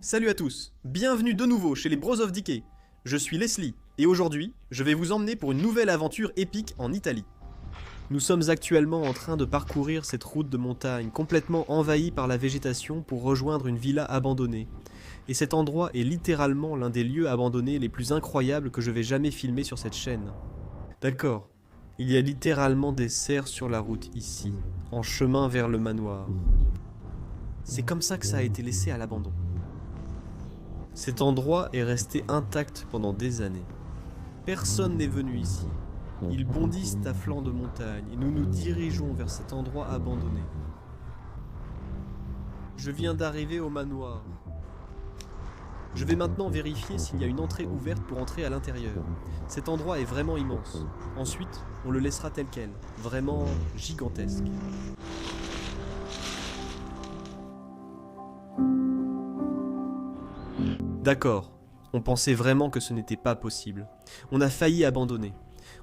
Salut à tous, bienvenue de nouveau chez les Bros of Decay. Je suis Leslie, et aujourd'hui, je vais vous emmener pour une nouvelle aventure épique en Italie. Nous sommes actuellement en train de parcourir cette route de montagne complètement envahie par la végétation pour rejoindre une villa abandonnée. Et cet endroit est littéralement l'un des lieux abandonnés les plus incroyables que je vais jamais filmer sur cette chaîne. D'accord, il y a littéralement des cerfs sur la route ici, en chemin vers le manoir. C'est comme ça que ça a été laissé à l'abandon. Cet endroit est resté intact pendant des années. Personne n'est venu ici. Ils bondissent à flanc de montagne et nous nous dirigeons vers cet endroit abandonné. Je viens d'arriver au manoir. Je vais maintenant vérifier s'il y a une entrée ouverte pour entrer à l'intérieur. Cet endroit est vraiment immense. Ensuite, on le laissera tel quel, vraiment gigantesque. D'accord, on pensait vraiment que ce n'était pas possible. On a failli abandonner.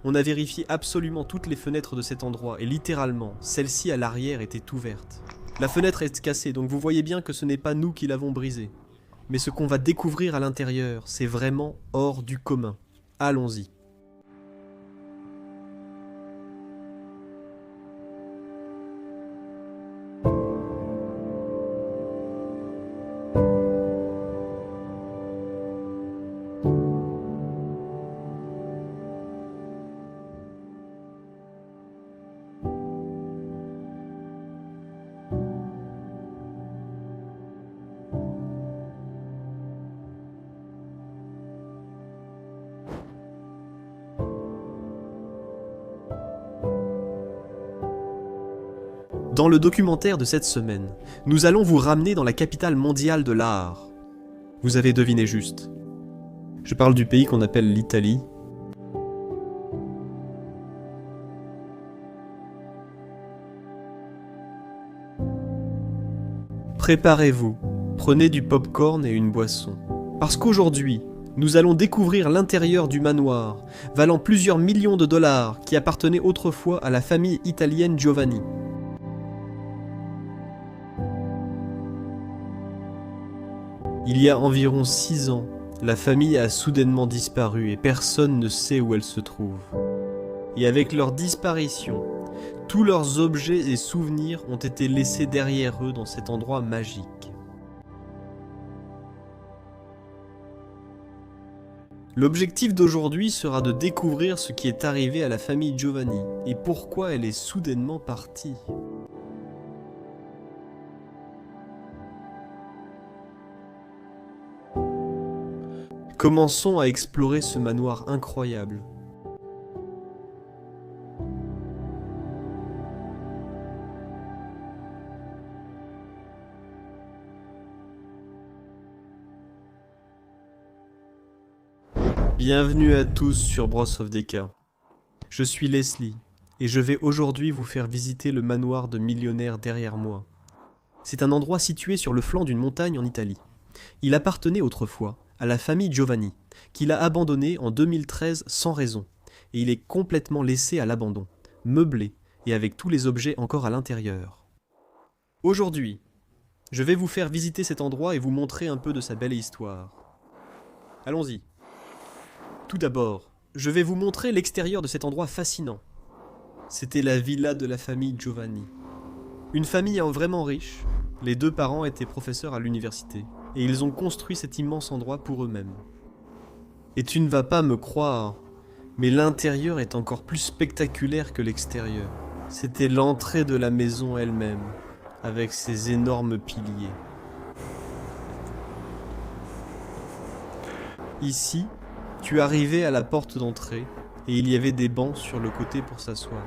On a vérifié absolument toutes les fenêtres de cet endroit et littéralement, celle-ci à l'arrière était ouverte. La fenêtre est cassée, donc vous voyez bien que ce n'est pas nous qui l'avons brisée. Mais ce qu'on va découvrir à l'intérieur, c'est vraiment hors du commun. Allons-y. Dans le documentaire de cette semaine, nous allons vous ramener dans la capitale mondiale de l'art. Vous avez deviné juste. Je parle du pays qu'on appelle l'Italie. Préparez-vous, prenez du popcorn et une boisson. Parce qu'aujourd'hui, nous allons découvrir l'intérieur du manoir, valant plusieurs millions de dollars, qui appartenait autrefois à la famille italienne Giovanni. Il y a environ 6 ans, la famille a soudainement disparu et personne ne sait où elle se trouve. Et avec leur disparition, tous leurs objets et souvenirs ont été laissés derrière eux dans cet endroit magique. L'objectif d'aujourd'hui sera de découvrir ce qui est arrivé à la famille Giovanni et pourquoi elle est soudainement partie. Commençons à explorer ce manoir incroyable. Bienvenue à tous sur Bros of Decay. Je suis Leslie et je vais aujourd'hui vous faire visiter le manoir de millionnaire derrière moi. C'est un endroit situé sur le flanc d'une montagne en Italie. Il appartenait autrefois à la famille Giovanni, qui l'a abandonné en 2013 sans raison, et il est complètement laissé à l'abandon, meublé et avec tous les objets encore à l'intérieur. Aujourd'hui, je vais vous faire visiter cet endroit et vous montrer un peu de sa belle histoire. Allons-y. Tout d'abord, je vais vous montrer l'extérieur de cet endroit fascinant. C'était la villa de la famille Giovanni. Une famille vraiment riche, les deux parents étaient professeurs à l'université. Et ils ont construit cet immense endroit pour eux-mêmes. Et tu ne vas pas me croire, mais l'intérieur est encore plus spectaculaire que l'extérieur. C'était l'entrée de la maison elle-même, avec ses énormes piliers. Ici, tu arrivais à la porte d'entrée, et il y avait des bancs sur le côté pour s'asseoir.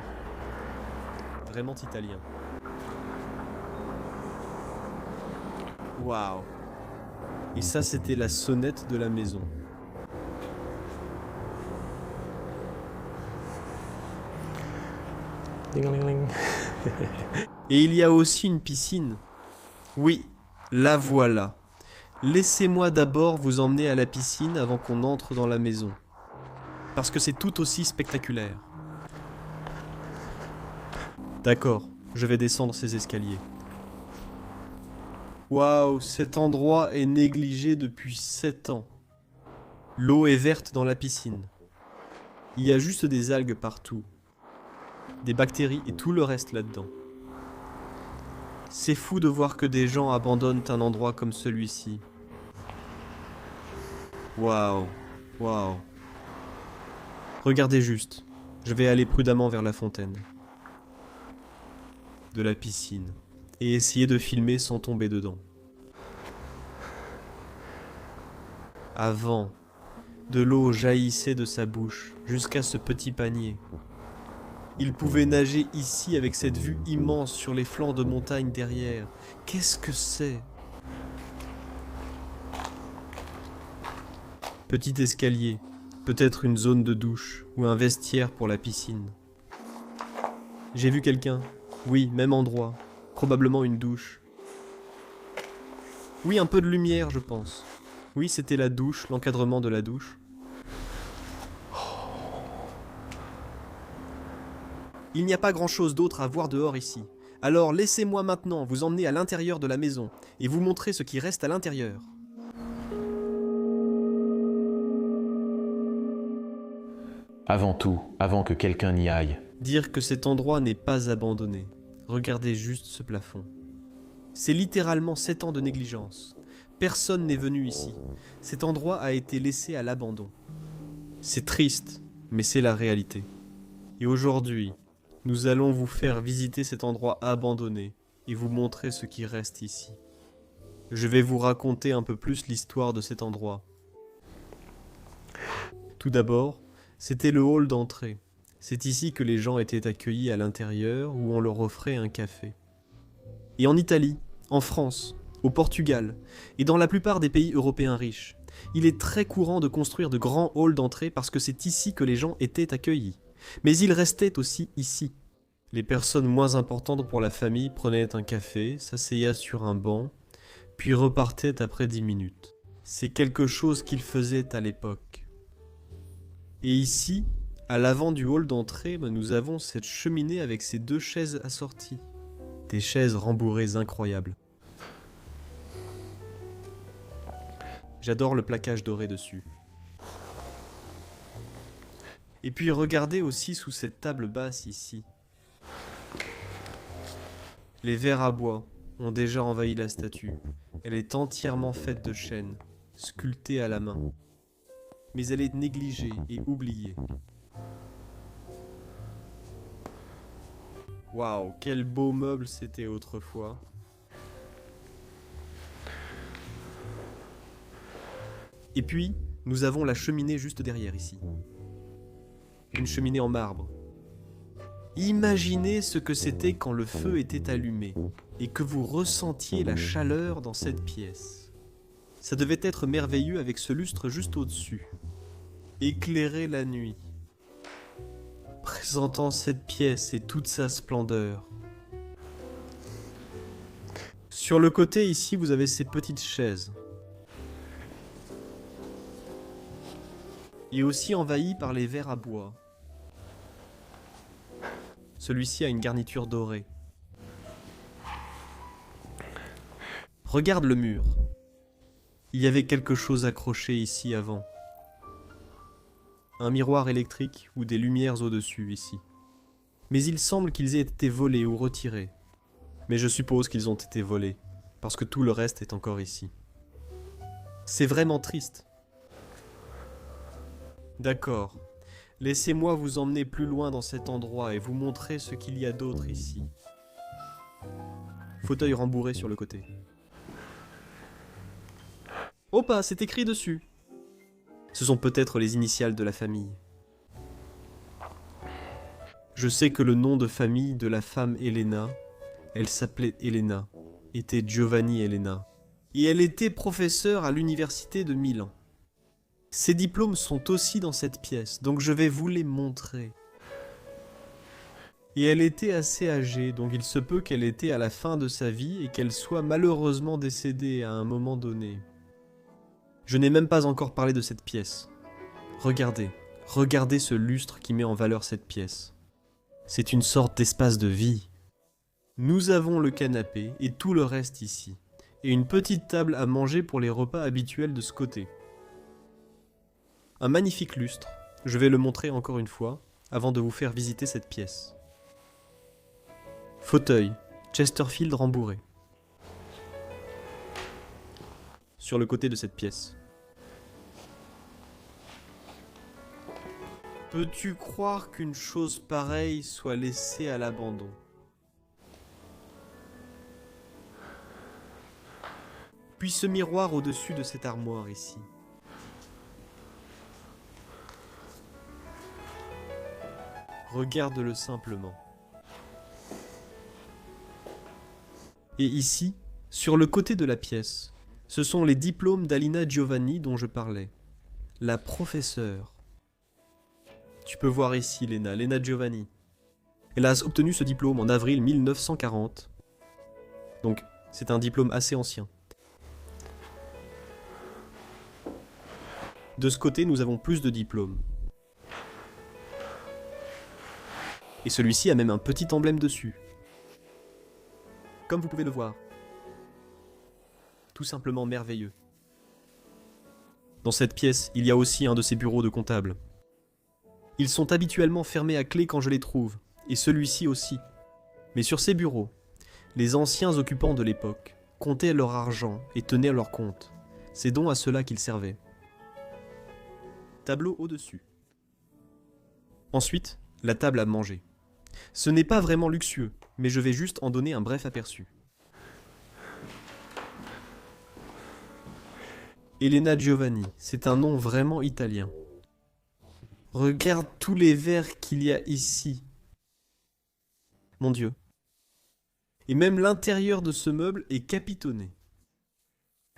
Vraiment italien. Waouh! Et ça, c'était la sonnette de la maison. Ding-a-ling-ling. Et il y a aussi une piscine. Oui, la voilà. Laissez-moi d'abord vous emmener à la piscine avant qu'on entre dans la maison. Parce que c'est tout aussi spectaculaire. D'accord, je vais descendre ces escaliers. Waouh, cet endroit est négligé depuis 7 ans. L'eau est verte dans la piscine. Il y a juste des algues partout. Des bactéries et tout le reste là-dedans. C'est fou de voir que des gens abandonnent un endroit comme celui-ci. Waouh, waouh. Regardez juste. Je vais aller prudemment vers la fontaine. De la piscine. Et essayer de filmer sans tomber dedans. Avant, de l'eau jaillissait de sa bouche jusqu'à ce petit panier. Il pouvait nager ici avec cette vue immense sur les flancs de montagne derrière. Qu'est-ce que c'est? Petit escalier, peut-être une zone de douche ou un vestiaire pour la piscine. J'ai vu quelqu'un. Oui, même endroit. Probablement une douche. Oui, un peu de lumière, je pense. Oui, c'était la douche, l'encadrement de la douche. Il n'y a pas grand-chose d'autre à voir dehors ici. Alors laissez-moi maintenant vous emmener à l'intérieur de la maison et vous montrer ce qui reste à l'intérieur. Avant tout, avant que quelqu'un n'y aille. Dire que cet endroit n'est pas abandonné. Regardez juste ce plafond. C'est littéralement 7 ans de négligence. Personne n'est venu ici. Cet endroit a été laissé à l'abandon. C'est triste, mais c'est la réalité. Et aujourd'hui, nous allons vous faire visiter cet endroit abandonné et vous montrer ce qui reste ici. Je vais vous raconter un peu plus l'histoire de cet endroit. Tout d'abord, c'était le hall d'entrée. C'est ici que les gens étaient accueillis à l'intérieur où on leur offrait un café. Et en Italie, en France, au Portugal et dans la plupart des pays européens riches, il est très courant de construire de grands halls d'entrée parce que c'est ici que les gens étaient accueillis. Mais ils restaient aussi ici. Les personnes moins importantes pour la famille prenaient un café, s'asseyaient sur un banc, puis repartaient après 10 minutes. C'est quelque chose qu'ils faisaient à l'époque. Et ici, à l'avant du hall d'entrée, nous avons cette cheminée avec ses 2 chaises assorties. Des chaises rembourrées incroyables. J'adore le plaquage doré dessus. Et puis regardez aussi sous cette table basse ici. Les verres à bois ont déjà envahi la statue. Elle est entièrement faite de chêne, sculptée à la main. Mais elle est négligée et oubliée. Waouh, quel beau meuble c'était autrefois. Et puis, nous avons la cheminée juste derrière ici. Une cheminée en marbre. Imaginez ce que c'était quand le feu était allumé et que vous ressentiez la chaleur dans cette pièce. Ça devait être merveilleux avec ce lustre juste au-dessus. Éclairer la nuit. Présentant cette pièce et toute sa splendeur. Sur le côté ici, vous avez ces petites chaises. Et aussi envahi par les verres à bois. Celui-ci a une garniture dorée. Regarde le mur. Il y avait quelque chose accroché ici avant. Un miroir électrique ou des lumières au-dessus ici. Mais il semble qu'ils aient été volés ou retirés. Mais je suppose qu'ils ont été volés, parce que tout le reste est encore ici. C'est vraiment triste. D'accord. Laissez-moi vous emmener plus loin dans cet endroit et vous montrer ce qu'il y a d'autre ici. Fauteuil rembourré sur le côté. Opa, c'est écrit dessus. Ce sont peut-être les initiales de la famille. Je sais que le nom de famille de la femme Elena, elle s'appelait Elena, était Giovanni Elena. Et elle était professeure à l'université de Milan. Ces diplômes sont aussi dans cette pièce, donc je vais vous les montrer. Et elle était assez âgée, donc il se peut qu'elle était à la fin de sa vie et qu'elle soit malheureusement décédée à un moment donné. Je n'ai même pas encore parlé de cette pièce. Regardez, regardez ce lustre qui met en valeur cette pièce. C'est une sorte d'espace de vie. Nous avons le canapé et tout le reste ici. et une petite table à manger pour les repas habituels de ce côté. Un magnifique lustre, je vais le montrer encore une fois, avant de vous faire visiter cette pièce. Fauteuil, Chesterfield rembourré. Sur le côté de cette pièce. Peux-tu croire qu'une chose pareille soit laissée à l'abandon? Puis ce miroir au-dessus de cette armoire ici. Regarde-le simplement. Et ici, sur le côté de la pièce, ce sont les diplômes d'Alina Giovanni dont je parlais. La professeure. Tu peux voir ici Lena Giovanni. Elle a obtenu ce diplôme en avril 1940. Donc, c'est un diplôme assez ancien. De ce côté, nous avons plus de diplômes. Et celui-ci a même un petit emblème dessus. Comme vous pouvez le voir. Tout simplement merveilleux. Dans cette pièce, il y a aussi un de ces bureaux de comptable. Ils sont habituellement fermés à clé quand je les trouve, et celui-ci aussi. Mais sur ces bureaux, les anciens occupants de l'époque comptaient leur argent et tenaient leur compte. C'est donc à cela qu'ils servaient. Tableau au-dessus. Ensuite, la table à manger. Ce n'est pas vraiment luxueux, mais je vais juste en donner un bref aperçu. Elena Giovanni, c'est un nom vraiment italien. Regarde tous les verres qu'il y a ici. Mon Dieu. Et même l'intérieur de ce meuble est capitonné.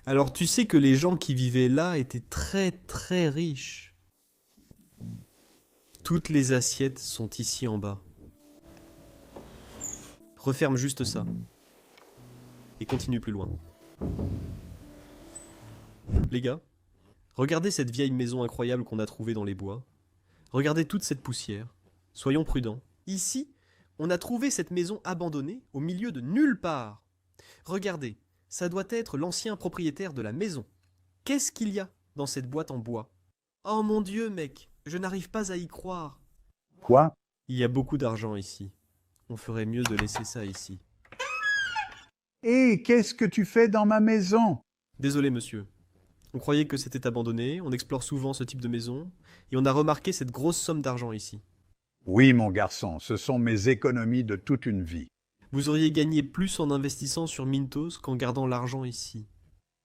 Alors tu sais que les gens qui vivaient là étaient très très riches. Toutes les assiettes sont ici en bas. Referme juste ça. Et continue plus loin. Les gars, regardez cette vieille maison incroyable qu'on a trouvée dans les bois. Regardez toute cette poussière. Soyons prudents. Ici, on a trouvé cette maison abandonnée au milieu de nulle part. Regardez, ça doit être l'ancien propriétaire de la maison. Qu'est-ce qu'il y a dans cette boîte en bois? Oh mon Dieu, mec, je n'arrive pas à y croire. Quoi? Il y a beaucoup d'argent ici. On ferait mieux de laisser ça ici. Hé, qu'est-ce que tu fais dans ma maison? Désolé, monsieur. On croyait que c'était abandonné, on explore souvent ce type de maison, et on a remarqué cette grosse somme d'argent ici. Oui, mon garçon, ce sont mes économies de toute une vie. Vous auriez gagné plus en investissant sur Mintos qu'en gardant l'argent ici.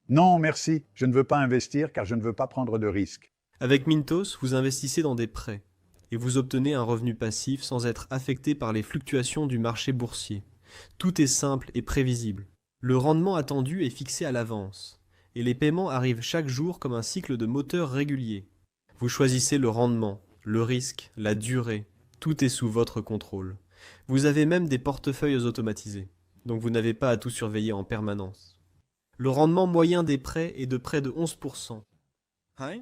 Non, merci, je ne veux pas investir car je ne veux pas prendre de risques. Avec Mintos, vous investissez dans des prêts, et vous obtenez un revenu passif sans être affecté par les fluctuations du marché boursier. Tout est simple et prévisible. Le rendement attendu est fixé à l'avance, et les paiements arrivent chaque jour comme un cycle de moteur régulier. Vous choisissez le rendement, le risque, la durée, tout est sous votre contrôle. Vous avez même des portefeuilles automatisés, donc vous n'avez pas à tout surveiller en permanence. Le rendement moyen des prêts est de près de 11%. Hein?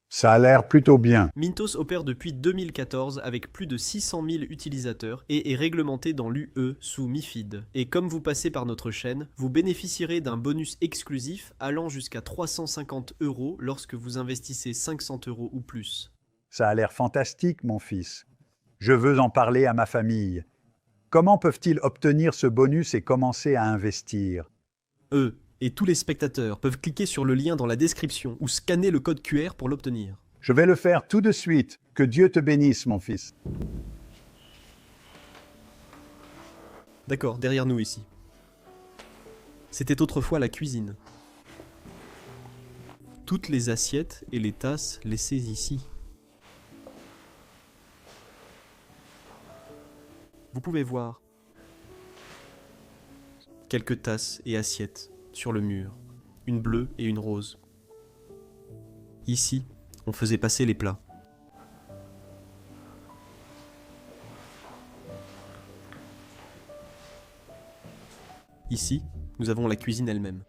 Ça a l'air plutôt bien. Mintos opère depuis 2014 avec plus de 600 000 utilisateurs et est réglementé dans l'UE sous MiFID. Et comme vous passez par notre chaîne, vous bénéficierez d'un bonus exclusif allant jusqu'à 350 € lorsque vous investissez 500 € ou plus. Ça a l'air fantastique, mon fils. Je veux en parler à ma famille. Comment peuvent-ils obtenir ce bonus et commencer à investir? Eux et tous les spectateurs peuvent cliquer sur le lien dans la description ou scanner le code QR pour l'obtenir. Je vais le faire tout de suite. Que Dieu te bénisse, mon fils. D'accord, derrière nous ici. C'était autrefois la cuisine. Toutes les assiettes et les tasses laissées ici. Vous pouvez voir quelques tasses et assiettes sur le mur, une bleue et une rose. Ici, on faisait passer les plats. Ici, nous avons la cuisine elle-même.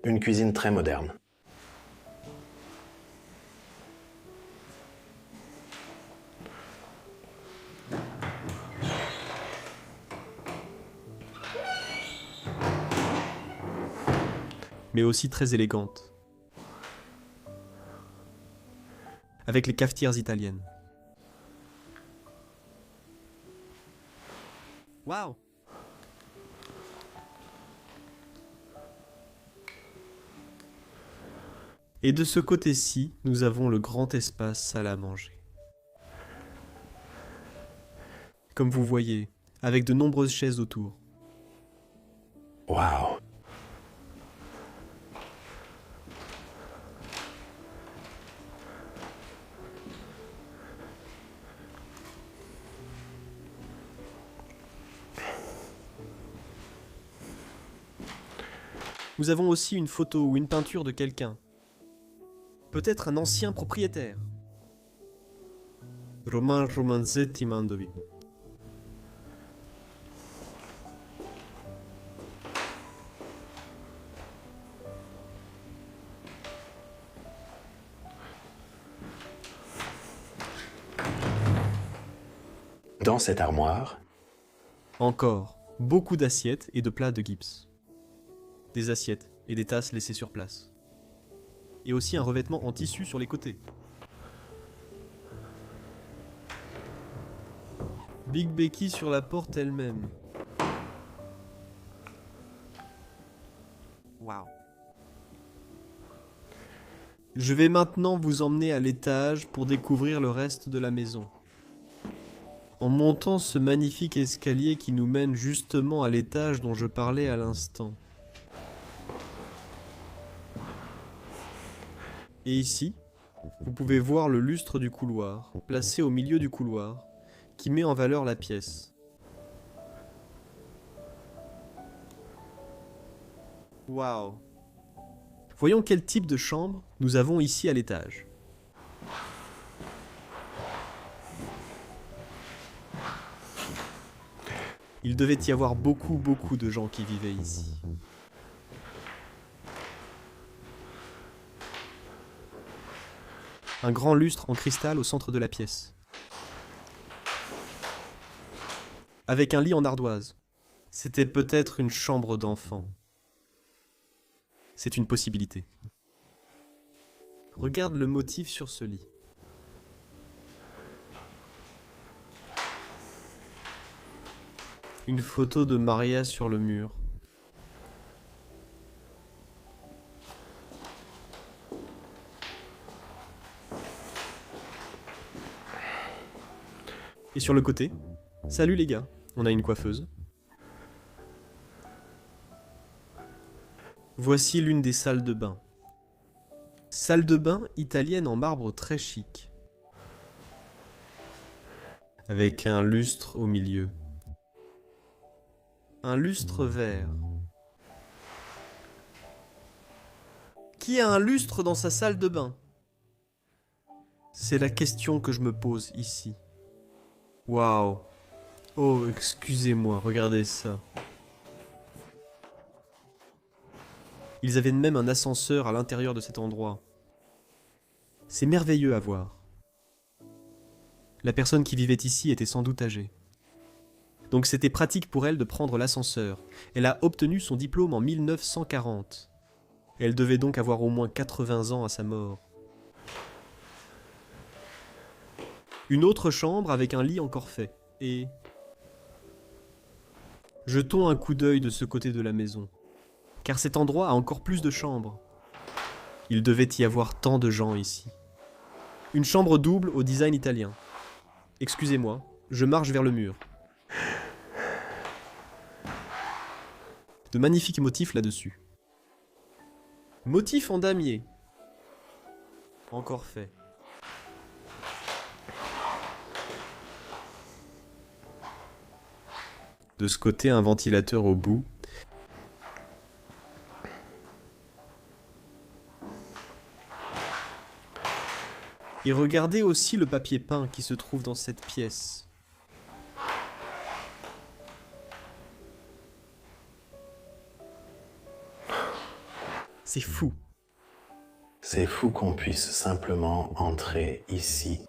Une cuisine très moderne. mais aussi très élégante, avec les cafetières italiennes. Waouh! Et de ce côté-ci, nous avons le grand espace salle à manger. Comme vous voyez, avec de nombreuses chaises autour. Waouh! Nous avons aussi une photo ou une peinture de quelqu'un. Peut-être un ancien propriétaire. Roman Romanzetti Mandovi. Dans cette armoire, Encore, beaucoup d'assiettes et de plats de gypse. Des assiettes et des tasses laissées sur place. Et aussi un revêtement en tissu sur les côtés. Big Becky sur la porte elle-même. Waouh. Je vais maintenant vous emmener à l'étage pour découvrir le reste de la maison. En montant ce magnifique escalier qui nous mène justement à l'étage dont je parlais à l'instant. Et ici, vous pouvez voir le lustre du couloir, placé au milieu du couloir, qui met en valeur la pièce. Waouh! Voyons quel type de chambre nous avons ici à l'étage. Il devait y avoir beaucoup de gens qui vivaient ici. Un grand lustre en cristal au centre de la pièce. Avec un lit en ardoise. C'était peut-être une chambre d'enfant. C'est une possibilité. Regarde le motif sur ce lit. Une photo de Maria sur le mur. Et sur le côté, salut les gars, on a une coiffeuse. Voici l'une des salles de bain. Salle de bain italienne en marbre très chic. Avec un lustre au milieu. Un lustre vert. Qui a un lustre dans sa salle de bain? C'est la question que je me pose ici. Waouh! Oh, excusez-moi, regardez ça. Ils avaient même un ascenseur à l'intérieur de cet endroit. C'est merveilleux à voir. La personne qui vivait ici était sans doute âgée. Donc c'était pratique pour elle de prendre l'ascenseur. Elle a obtenu son diplôme en 1940. Elle devait donc avoir au moins 80 ans à sa mort. Une autre chambre avec un lit encore fait. Et... jetons un coup d'œil de ce côté de la maison. Car cet endroit a encore plus de chambres. Il devait y avoir tant de gens ici. Une chambre double au design italien. Excusez-moi, je marche vers le mur. De magnifiques motifs là-dessus. Motif en damier. Encore fait. De ce côté, un ventilateur au bout. Et regardez aussi le papier peint qui se trouve dans cette pièce. C'est fou. c'est fou qu'on puisse simplement entrer ici.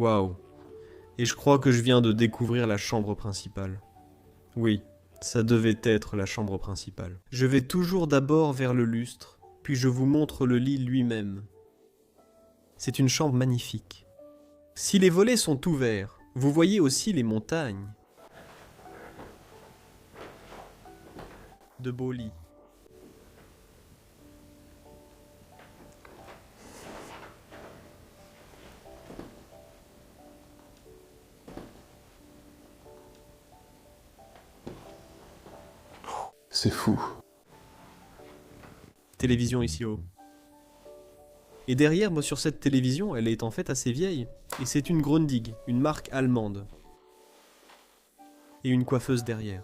Waouh. Et je crois que je viens de découvrir la chambre principale. Oui, ça devait être la chambre principale. Je vais toujours d'abord vers le lustre, puis je vous montre le lit lui-même. C'est une chambre magnifique. Si les volets sont ouverts, vous voyez aussi les montagnes. De beaux lits. C'est fou. Télévision ici haut. Et derrière, moi, sur cette télévision, elle est en fait assez vieille. Et c'est une Grundig, une marque allemande. Et une coiffeuse derrière.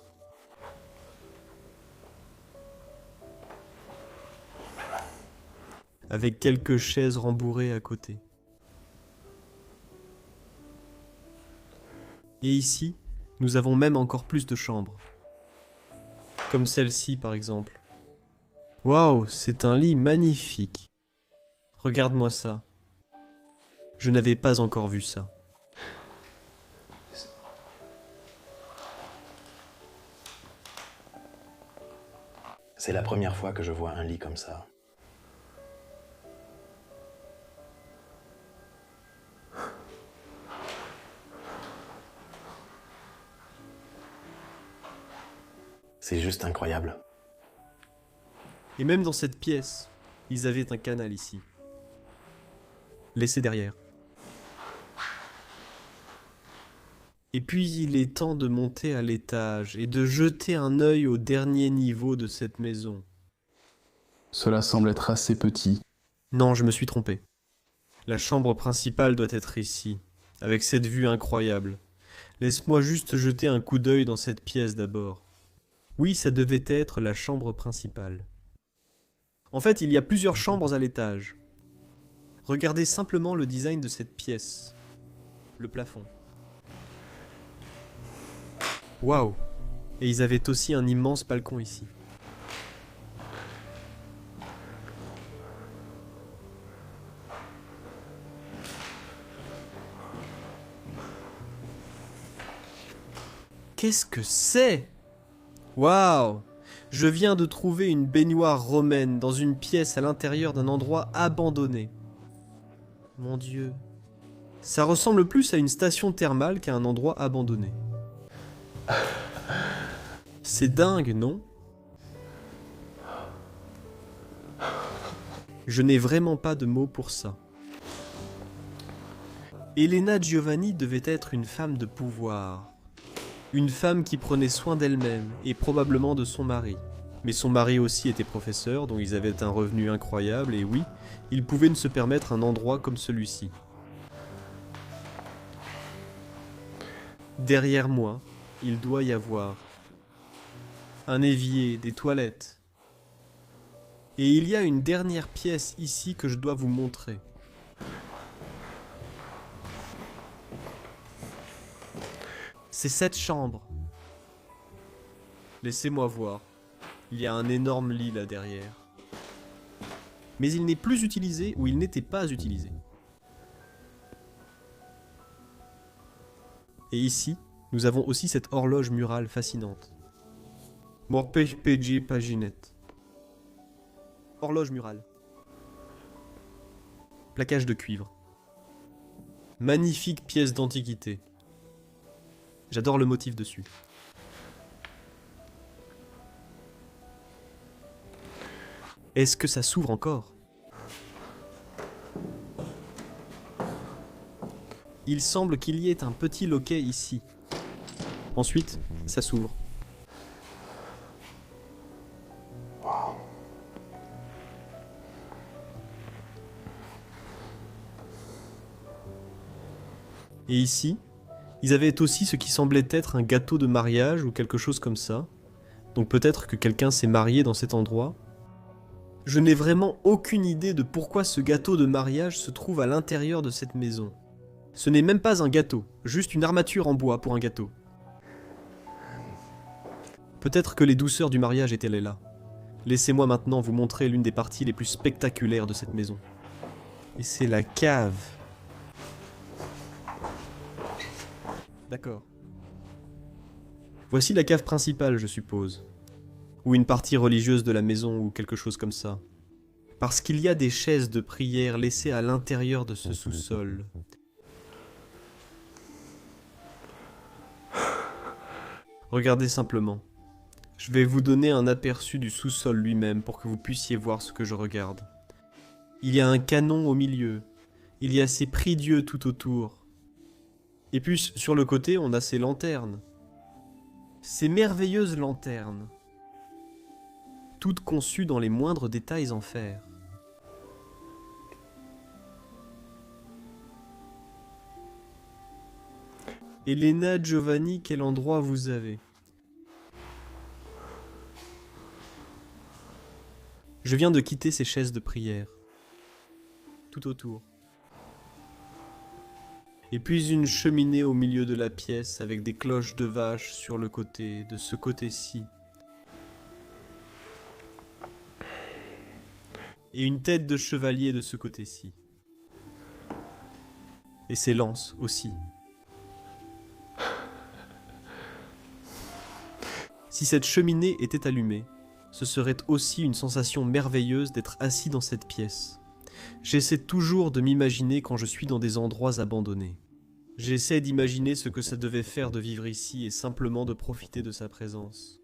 Avec quelques chaises rembourrées à côté. Et ici, nous avons même encore plus de chambres. Comme celle-ci par exemple. Waouh, c'est un lit magnifique. Regarde-moi ça. Je n'avais pas encore vu ça. C'est la première fois que je vois un lit comme ça. C'est juste incroyable. Et même dans cette pièce, ils avaient un canal ici. Laissé derrière. Et puis il est temps de monter à l'étage et de jeter un œil au dernier niveau de cette maison. Cela semble être assez petit. Non, je me suis trompé. La chambre principale doit être ici, avec cette vue incroyable. Laisse-moi juste jeter un coup d'œil dans cette pièce d'abord. Oui, ça devait être la chambre principale. En fait, il y a plusieurs chambres à l'étage. Regardez simplement le design de cette pièce. Le plafond. Waouh! Et ils avaient aussi un immense balcon ici. Qu'est-ce que c'est? Waouh! Je viens de trouver une baignoire romaine dans une pièce à l'intérieur d'un endroit abandonné. Mon Dieu. Ça ressemble plus à une station thermale qu'à un endroit abandonné. C'est dingue, non? Je n'ai vraiment pas de mots pour ça. Elena Giovanni devait être une femme de pouvoir. Une femme qui prenait soin d'elle-même et probablement de son mari. Mais son mari aussi était professeur, dont ils avaient un revenu incroyable et oui, ils pouvaient se permettre un endroit comme celui-ci. Derrière moi, il doit y avoir un évier, des toilettes. Et il y a une dernière pièce ici que je dois vous montrer. C'est cette chambre. Laissez-moi voir. Il y a un énorme lit là derrière. Mais il n'est plus utilisé ou il n'était pas utilisé. Et ici, nous avons aussi cette horloge murale fascinante. Morpech PG Paginette. Horloge murale. Plaquage de cuivre. Magnifique pièce d'antiquité. J'adore le motif dessus. Est-ce que ça s'ouvre encore? Il semble qu'il y ait un petit loquet ici. Ensuite, ça s'ouvre. Et ici, ils avaient aussi ce qui semblait être un gâteau de mariage ou quelque chose comme ça. Donc peut-être que quelqu'un s'est marié dans cet endroit. Je n'ai vraiment aucune idée de pourquoi ce gâteau de mariage se trouve à l'intérieur de cette maison. Ce n'est même pas un gâteau, juste une armature en bois pour un gâteau. Peut-être que les douceurs du mariage étaient là. Laissez-moi maintenant vous montrer l'une des parties les plus spectaculaires de cette maison. Et c'est la cave. D'accord. Voici la cave principale, je suppose. Ou une partie religieuse de la maison, ou quelque chose comme ça. Parce qu'il y a des chaises de prière laissées à l'intérieur de ce sous-sol. Regardez simplement. Je vais vous donner un aperçu du sous-sol lui-même pour que vous puissiez voir ce que je regarde. Il y a un canon au milieu. Il y a ces prie-dieux tout autour. Et puis sur le côté, on a ces lanternes. Ces merveilleuses lanternes. Toutes conçues dans les moindres détails en fer. Elena, Giovanni, quel endroit vous avez? Je viens de quitter ces chaises de prière. Tout autour. Et puis une cheminée au milieu de la pièce avec des cloches de vache sur le côté, de ce côté-ci. Et une tête de chevalier de ce côté-ci. Et ses lances aussi. Si cette cheminée était allumée, ce serait aussi une sensation merveilleuse d'être assis dans cette pièce. J'essaie toujours de m'imaginer quand je suis dans des endroits abandonnés. J'essaie d'imaginer ce que ça devait faire de vivre ici et simplement de profiter de sa présence.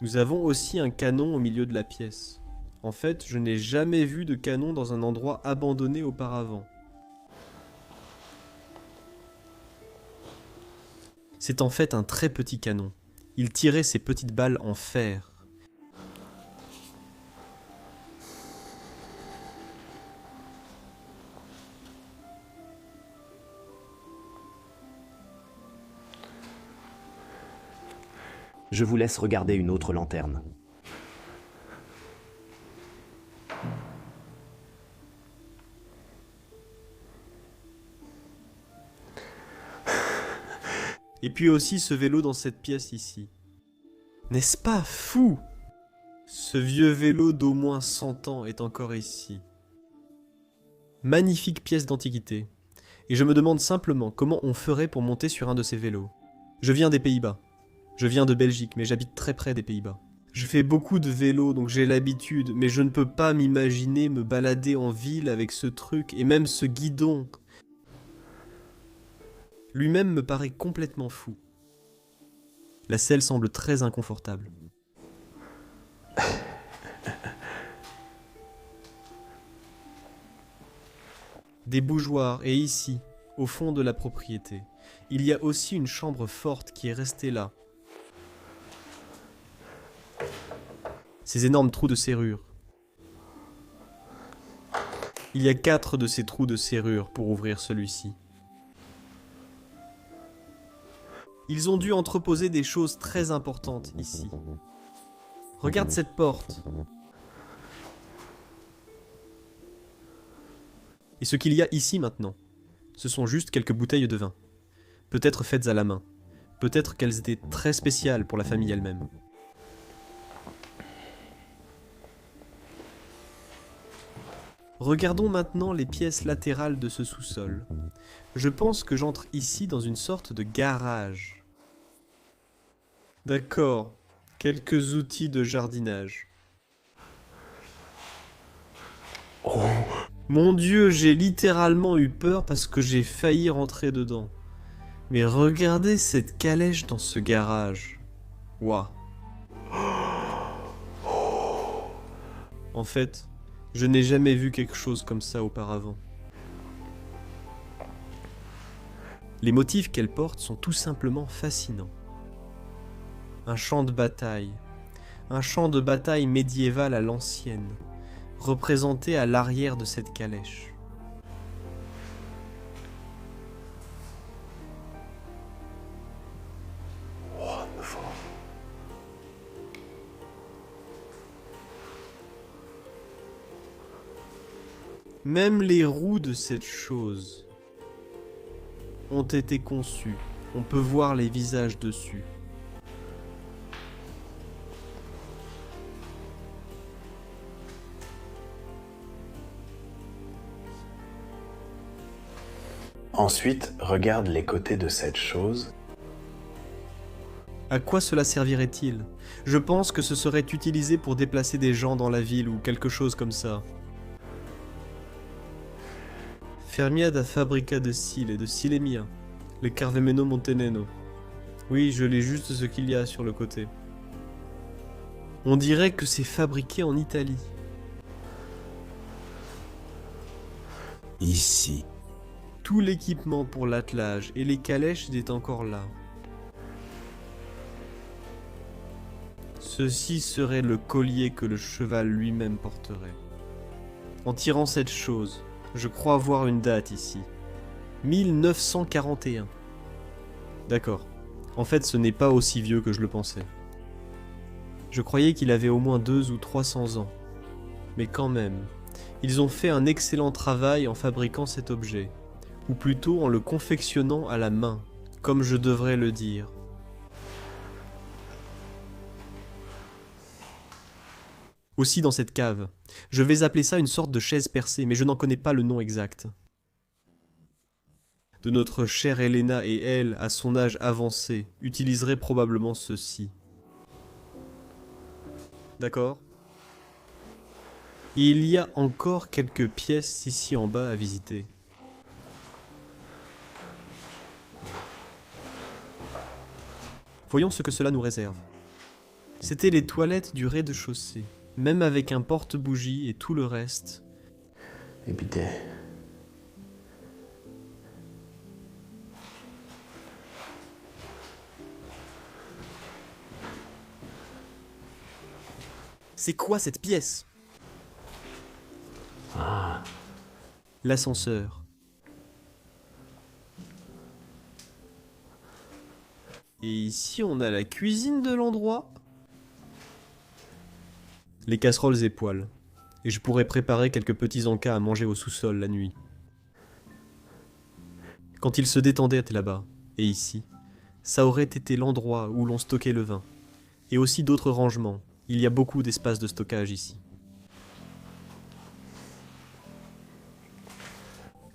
Nous avons aussi un canon au milieu de la pièce. En fait, je n'ai jamais vu de canon dans un endroit abandonné auparavant. C'est en fait un très petit canon. Il tirait ses petites balles en fer. Je vous laisse regarder une autre lanterne. Et puis aussi ce vélo dans cette pièce ici. N'est-ce pas fou? Ce vieux vélo d'au moins 100 ans est encore ici. Magnifique pièce d'antiquité. Et je me demande simplement comment on ferait pour monter sur un de ces vélos. Je viens des Pays-Bas. Je viens de Belgique, mais j'habite très près des Pays-Bas. Je fais beaucoup de vélo, donc j'ai l'habitude, mais je ne peux pas m'imaginer me balader en ville avec ce truc, et même ce guidon. Lui-même me paraît complètement fou. La selle semble très inconfortable. Des bougeoirs, et ici, au fond de la propriété, il y a aussi une chambre forte qui est restée là. Ces énormes trous de serrure. Il y a 4 de ces trous de serrure pour ouvrir celui-ci. Ils ont dû entreposer des choses très importantes ici. Regarde cette porte. Et ce qu'il y a ici maintenant, ce sont juste quelques bouteilles de vin. Peut-être faites à la main. Peut-être qu'elles étaient très spéciales pour la famille elle-même. Regardons maintenant les pièces latérales de ce sous-sol. Je pense que j'entre ici dans une sorte de garage. D'accord, quelques outils de jardinage. Oh, Mon Dieu, j'ai littéralement eu peur parce que j'ai failli rentrer dedans. Mais regardez cette calèche dans ce garage. Waouh. En fait, je n'ai jamais vu quelque chose comme ça auparavant. Les motifs qu'elle porte sont tout simplement fascinants. Un champ de bataille. Un champ de bataille médiéval à l'ancienne, représenté à l'arrière de cette calèche. wonderful. Même les roues de cette chose ont été conçues. On peut voir les visages dessus. Ensuite, regarde les côtés de cette chose. À quoi cela servirait-il? Je pense que ce serait utilisé pour déplacer des gens dans la ville ou quelque chose comme ça. Fermia da fabbrica de Sile et de Silemia, le Carvemeno Monteneno. Oui, je l'ai juste ce qu'il y a sur le côté. On dirait que c'est fabriqué en Italie. Ici. Tout l'équipement pour l'attelage et les calèches est encore là. Ceci serait le collier que le cheval lui-même porterait. En tirant cette chose, je crois voir une date ici. 1941. D'accord. En fait, ce n'est pas aussi vieux que je le pensais. Je croyais qu'il avait au moins 200 ou 300 ans. Mais quand même, ils ont fait un excellent travail en fabriquant cet objet. Ou plutôt en le confectionnant à la main, comme je devrais le dire. Aussi dans cette cave. Je vais appeler ça une sorte de chaise percée, mais je n'en connais pas le nom exact. De notre chère Helena et elle, à son âge avancé, utiliseraient probablement ceci. D'accord. Il y a encore quelques pièces ici en bas à visiter. Voyons ce que cela nous réserve. C'était les toilettes du rez-de-chaussée, même avec un porte-bougie et tout le reste. Et bidet. C'est quoi cette pièce? Ah, L'ascenseur. Et ici, on a la cuisine de l'endroit. Les casseroles et poêles. Et je pourrais préparer quelques petits encas à manger au sous-sol la nuit. Quand il se détendait là-bas, et ici, ça aurait été l'endroit où l'on stockait le vin. Et aussi d'autres rangements. Il y a beaucoup d'espace de stockage ici.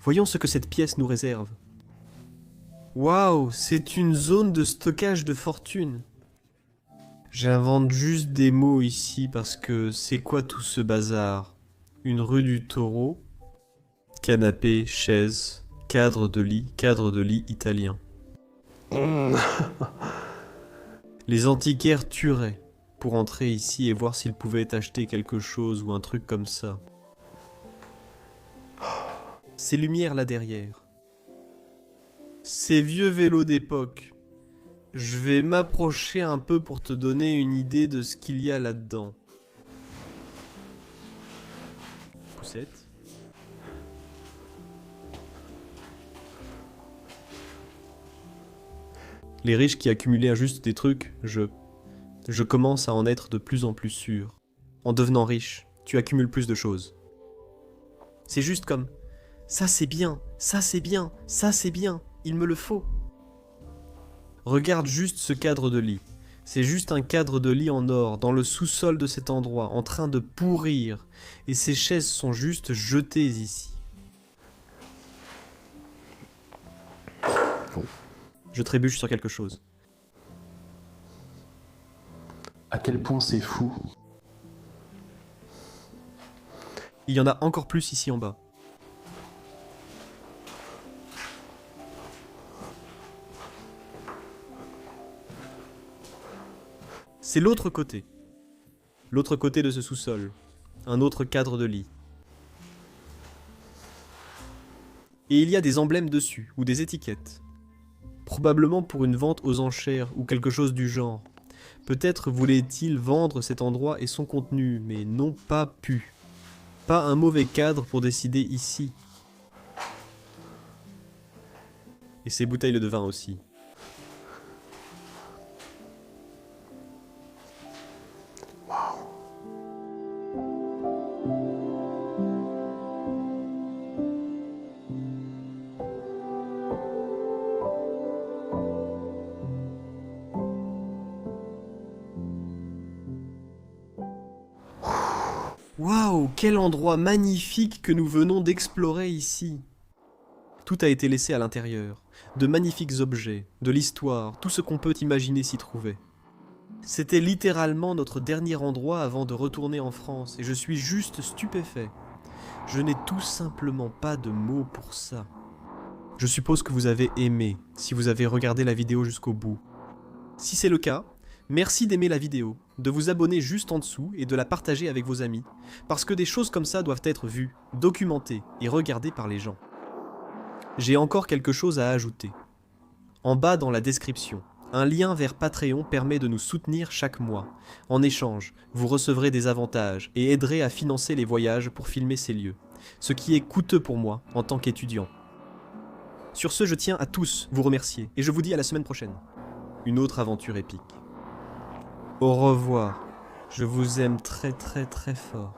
Voyons ce que cette pièce nous réserve. Waouh, c'est une zone de stockage de fortune. J'invente juste des mots ici parce que c'est quoi tout ce bazar? Une rue du Taureau, canapé, chaise, cadre de lit italien. Les antiquaires tueraient pour entrer ici et voir s'ils pouvaient acheter quelque chose ou un truc comme ça. Ces lumières là derrière. Ces vieux vélos d'époque. Je vais m'approcher un peu pour te donner une idée de ce qu'il y a là-dedans. Poussette. Les riches qui accumulaient juste des trucs, je commence à en être de plus en plus sûr. En devenant riche, tu accumules plus de choses. C'est juste comme... Ça c'est bien, ça c'est bien, ça c'est bien, il me le faut. Regarde juste ce cadre de lit. C'est juste un cadre de lit en or, dans le sous-sol de cet endroit, en train de pourrir. Et ces chaises sont juste jetées ici. Je trébuche sur quelque chose. À quel point c'est fou. Il y en a encore plus ici en bas. C'est l'autre côté. L'autre côté de ce sous-sol. Un autre cadre de lit. Et il y a des emblèmes dessus, ou des étiquettes. Probablement pour une vente aux enchères, ou quelque chose du genre. Peut-être voulait-il vendre cet endroit et son contenu, mais non pas pu. Pas un mauvais cadre pour décider ici. Et ces bouteilles de vin aussi. Waouh, quel endroit magnifique que nous venons d'explorer ici. Tout a été laissé à l'intérieur. De magnifiques objets, de l'histoire, tout ce qu'on peut imaginer s'y trouver. C'était littéralement notre dernier endroit avant de retourner en France, et je suis juste stupéfait. Je n'ai tout simplement pas de mots pour ça. Je suppose que vous avez aimé, si vous avez regardé la vidéo jusqu'au bout. Si c'est le cas, merci d'aimer la vidéo, de vous abonner juste en dessous et de la partager avec vos amis, parce que des choses comme ça doivent être vues, documentées et regardées par les gens. J'ai encore quelque chose à ajouter. En bas dans la description, un lien vers Patreon permet de nous soutenir chaque mois. En échange, vous recevrez des avantages et aiderez à financer les voyages pour filmer ces lieux, ce qui est coûteux pour moi en tant qu'étudiant. Sur ce, je tiens à tous vous remercier et je vous dis à la semaine prochaine. Une autre aventure épique. Au revoir. Je vous aime très très très fort.